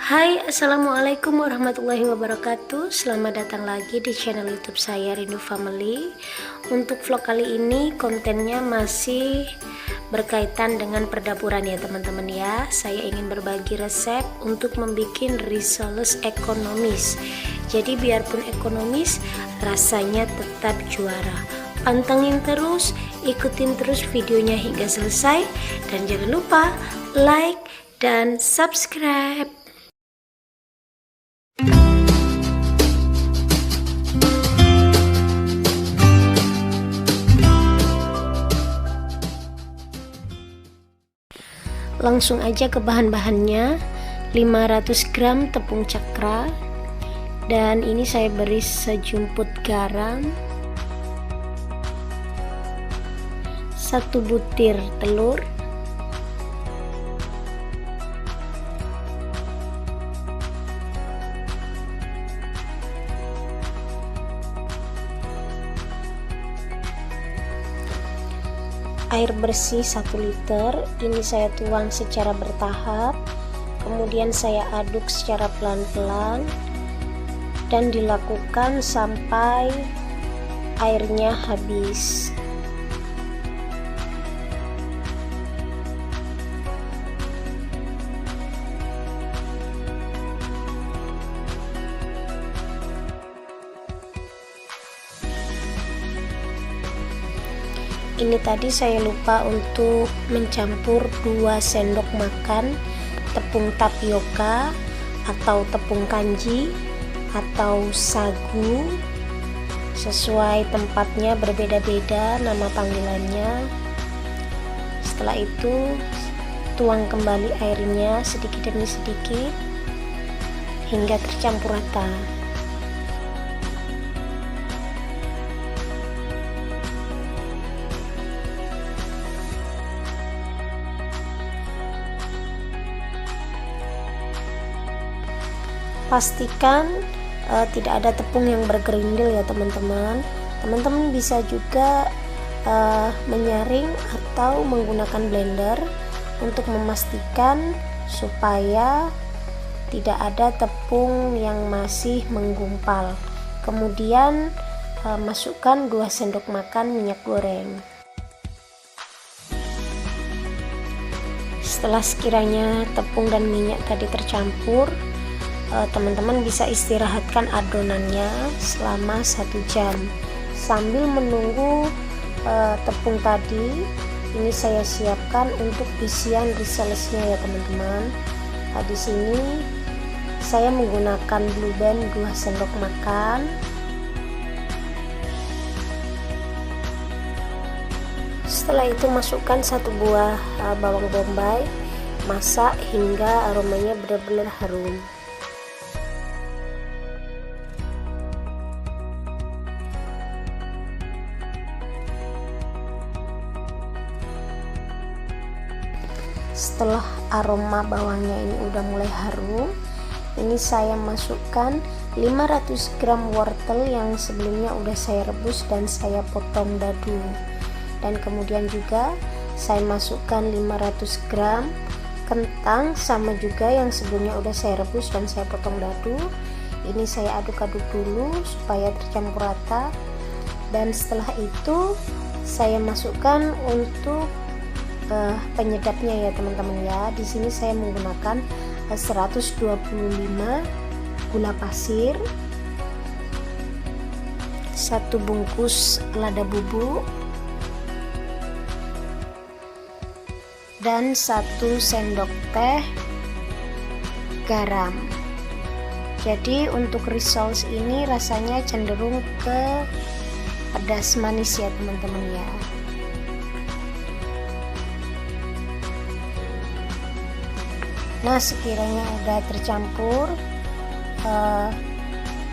Hai, assalamualaikum warahmatullahi wabarakatuh. Selamat datang lagi di channel YouTube saya, Rindu Family. Untuk vlog kali ini kontennya masih berkaitan dengan perdapuran ya teman-teman ya. Saya ingin berbagi resep untuk membuat risoles ekonomis. Jadi biarpun ekonomis, rasanya tetap juara. Pantengin terus, ikutin terus videonya hingga selesai, dan jangan lupa like dan subscribe. Langsung aja ke bahan-bahannya. 500 gram tepung cakra, dan ini saya beri sejumput garam, 1 butir telur, air bersih 1 liter. Ini saya tuang secara bertahap, kemudian saya aduk secara pelan-pelan dan dilakukan sampai airnya habis. Ini tadi saya lupa untuk mencampur 2 sendok makan tepung tapioka atau tepung kanji atau sagu, sesuai tempatnya berbeda-beda nama panggilannya. Setelah itu tuang kembali airnya sedikit demi sedikit hingga tercampur rata. Pastikan tidak ada tepung yang bergerindil ya teman-teman. Teman-teman bisa juga menyaring atau menggunakan blender untuk memastikan supaya tidak ada tepung yang masih menggumpal. Kemudian masukkan 2 sendok makan minyak goreng. Setelah sekiranya tepung dan minyak tadi tercampur, teman-teman bisa istirahatkan adonannya selama 1 jam sambil menunggu tepung tadi. Ini saya siapkan untuk isian risolesnya ya teman-teman. Di sini saya menggunakan Blue Band 2 sendok makan, setelah itu masukkan 1 buah bawang bombay, masak hingga aromanya benar-benar harum. Setelah aroma bawangnya ini udah mulai harum, ini saya masukkan 500 gram wortel yang sebelumnya udah saya rebus dan saya potong dadu. Dan kemudian juga saya masukkan 500 gram kentang sama juga yang sebelumnya udah saya rebus dan saya potong dadu. Ini saya aduk-aduk dulu supaya tercampur rata, dan setelah itu saya masukkan untuk penyedapnya ya teman-teman ya. Di sini saya menggunakan 125 gula pasir, 1 bungkus lada bubuk, dan 1 sendok teh garam. Jadi untuk risoles ini rasanya cenderung ke pedas manis ya teman-teman ya. Nah, sekiranya udah tercampur,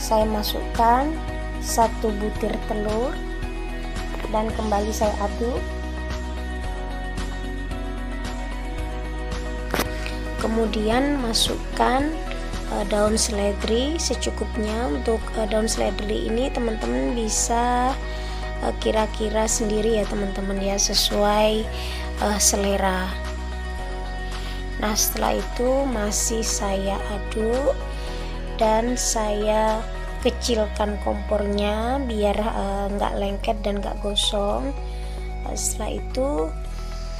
saya masukkan 1 butir telur dan kembali saya aduk. Kemudian masukkan daun seledri secukupnya. Untuk daun seledri ini teman-teman bisa kira-kira sendiri ya teman-teman ya, sesuai selera. Nah, setelah itu masih saya aduk dan saya kecilkan kompornya biar nggak lengket dan nggak gosong. Setelah itu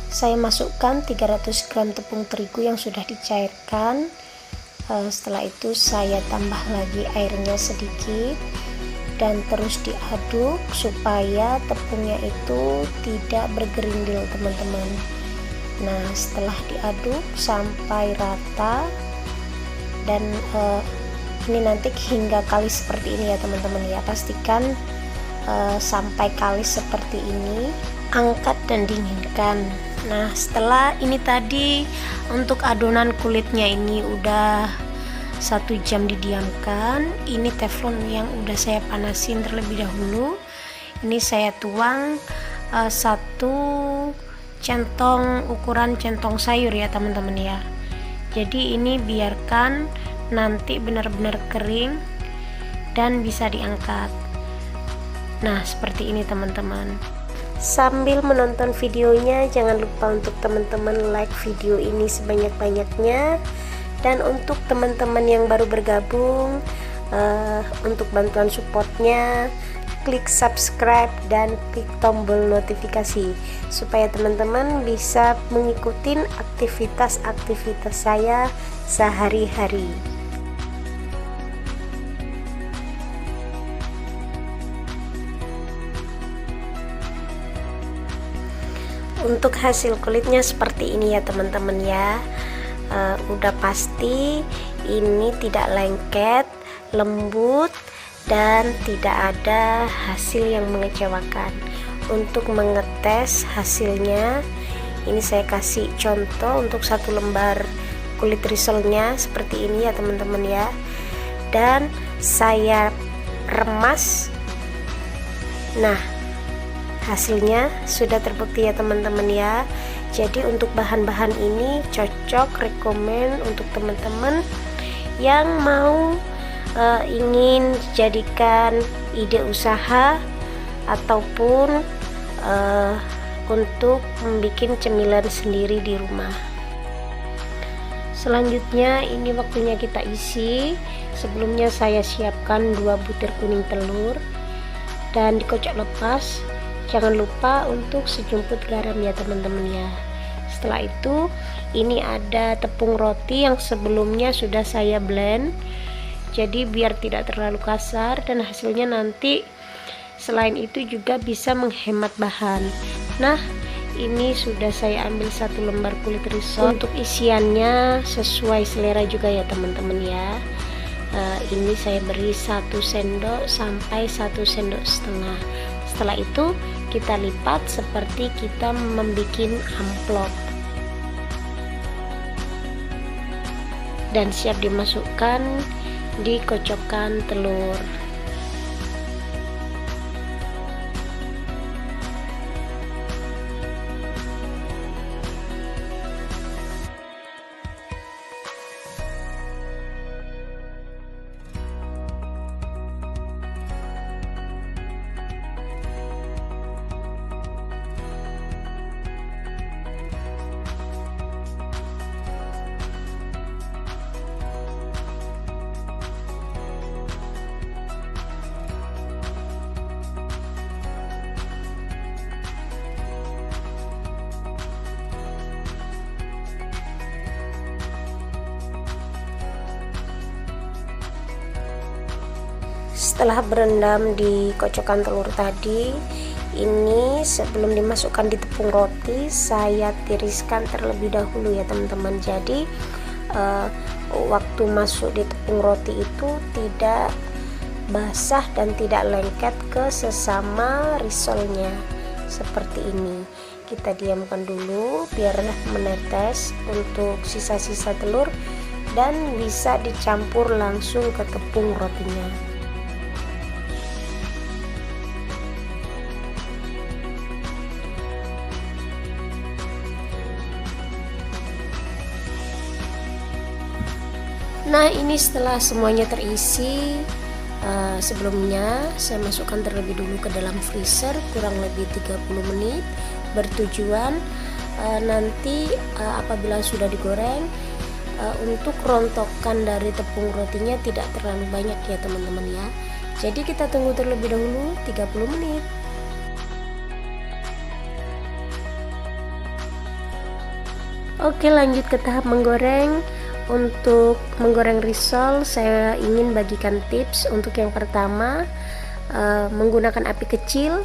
saya masukkan 300 gram tepung terigu yang sudah dicairkan. Setelah itu saya tambah lagi airnya sedikit dan terus diaduk supaya tepungnya itu tidak bergerindil, teman-teman. Nah, setelah diaduk sampai rata dan ini nanti hingga kalis seperti ini ya teman-teman ya, pastikan sampai kalis seperti ini, angkat dan dinginkan. Nah, setelah ini tadi untuk adonan kulitnya ini udah 1 jam didiamkan. Ini teflon yang udah saya panasin terlebih dahulu. Ini saya tuang 1 centong, ukuran centong sayur ya teman-teman ya. Jadi ini biarkan nanti benar-benar kering dan bisa diangkat. Nah, seperti ini teman-teman. Sambil menonton videonya, jangan lupa untuk teman-teman like video ini sebanyak-banyaknya. Dan untuk teman-teman yang baru bergabung, untuk bantuan supportnya, klik subscribe dan klik tombol notifikasi supaya teman-teman bisa mengikuti aktivitas-aktivitas saya sehari-hari. Untuk hasil kulitnya seperti ini ya teman-teman ya. Udah pasti ini tidak lengket, lembut, dan tidak ada hasil yang mengecewakan. Untuk mengetes hasilnya, ini saya kasih contoh untuk 1 lembar kulit risolnya seperti ini ya teman-teman ya. Dan saya remas. Nah, hasilnya sudah terbukti ya teman-teman ya. Jadi untuk bahan-bahan ini cocok, rekomen untuk teman-teman yang mau ingin jadikan ide usaha ataupun untuk membuat cemilan sendiri di rumah. Selanjutnya ini waktunya kita isi. Sebelumnya saya siapkan 2 butir kuning telur dan dikocok lepas. Jangan lupa untuk sejumput garam ya teman-teman ya. Setelah itu ini ada tepung roti yang sebelumnya sudah saya blend, jadi biar tidak terlalu kasar dan hasilnya nanti selain itu juga bisa menghemat bahan. Nah, ini sudah saya ambil 1 lembar kulit risol. Untuk isiannya sesuai selera juga ya teman-teman ya. Ini saya beri 1 sendok sampai 1 sendok setengah. Setelah itu kita lipat seperti kita membuat amplop dan siap dimasukkan di kocokan telur. Setelah berendam di kocokan telur tadi, ini sebelum dimasukkan di tepung roti saya tiriskan terlebih dahulu ya teman-teman. Jadi waktu masuk di tepung roti itu tidak basah dan tidak lengket ke sesama risolnya seperti ini. Kita diamkan dulu biar menetes untuk sisa-sisa telur dan bisa dicampur langsung ke tepung rotinya. Nah, ini setelah semuanya terisi, sebelumnya saya masukkan terlebih dulu ke dalam freezer kurang lebih 30 menit bertujuan nanti apabila sudah digoreng, untuk rontokan dari tepung rotinya tidak terlalu banyak ya teman-teman ya. Jadi kita tunggu terlebih dahulu 30 menit. Oke, lanjut ke tahap menggoreng. Untuk menggoreng risol, saya ingin bagikan tips. Untuk yang pertama, menggunakan api kecil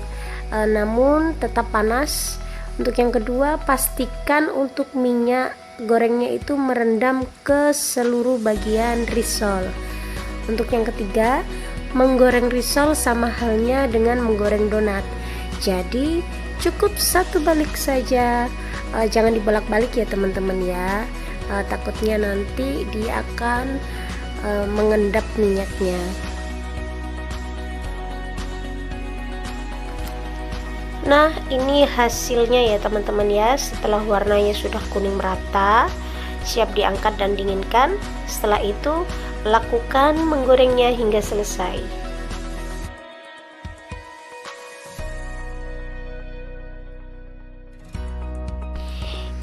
namun tetap panas. Untuk yang kedua, pastikan untuk minyak gorengnya itu merendam ke seluruh bagian risol. Untuk yang ketiga, menggoreng risol sama halnya dengan menggoreng donat. Jadi cukup satu balik saja, jangan dibolak-balik ya teman-teman ya. Takutnya nanti dia akan mengendap minyaknya. Nah, ini hasilnya ya teman-teman ya. Setelah warnanya sudah kuning merata, siap diangkat dan dinginkan. Setelah itu lakukan menggorengnya hingga selesai.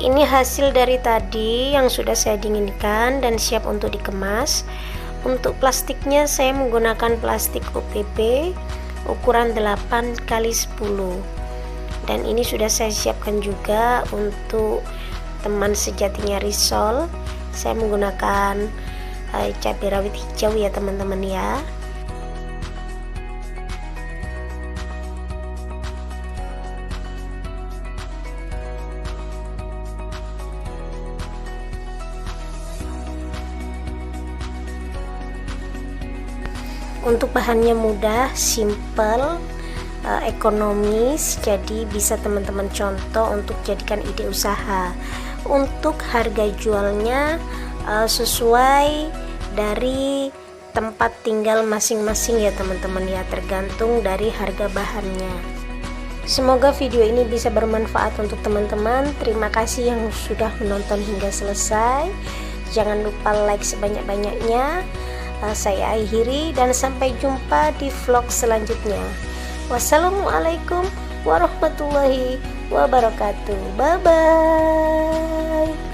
Ini hasil dari tadi yang sudah saya dinginkan dan siap untuk dikemas. Untuk plastiknya saya menggunakan plastik OPP ukuran 8x10. Dan ini sudah saya siapkan juga untuk teman sejatinya risol. Saya menggunakan cabai rawit hijau ya teman-teman ya. Untuk bahannya mudah, simple, ekonomis, jadi bisa teman-teman contoh untuk jadikan ide usaha. Untuk harga jualnya sesuai dari tempat tinggal masing-masing ya teman-teman ya, tergantung dari harga bahannya. Semoga video ini bisa bermanfaat untuk teman-teman. Terima kasih yang sudah menonton hingga selesai. Jangan lupa like sebanyak-banyaknya. Saya akhiri dan sampai jumpa di vlog selanjutnya. Wassalamualaikum warahmatullahi wabarakatuh. Bye bye.